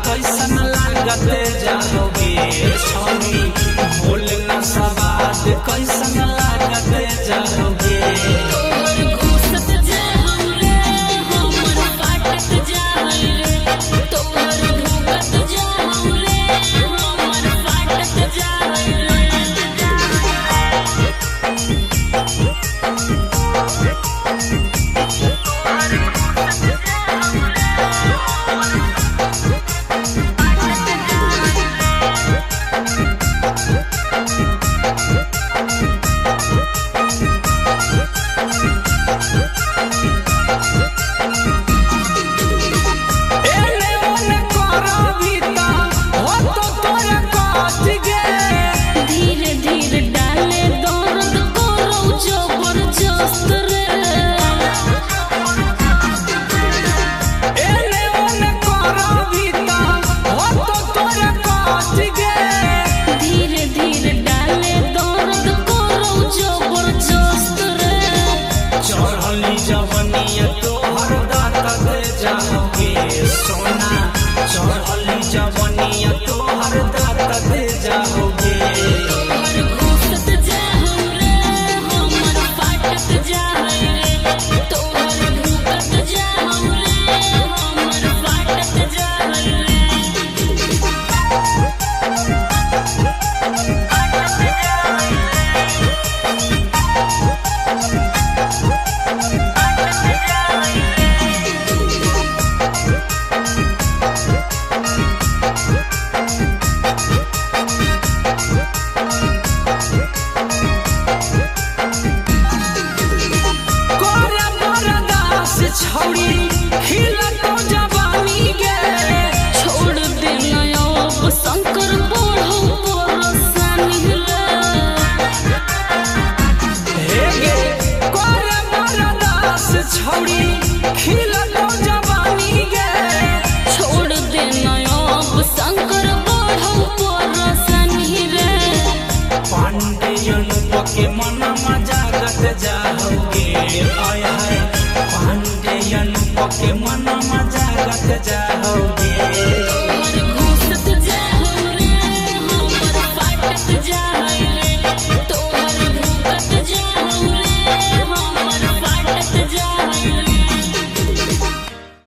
कैसन लागत जाओगे छौरी भोल न सवाद कैसन लागत जाओगे। जवनिया तोहर दातत जाओगे सोना चढ़ली जवनिया तोहर दातत जाओगे। छौरी खिला तो जवानी गे छोड़ दे नया शंकर बढ़ो परसानी हे गे करे बरदास छौरी खिला तो जवानी गे छोड़ दे नया शंकर बढ़ो परसानी रे। पांडेयन के मन मजागत जाओगे आया है पांडेयन के मन मजागत जाओगे।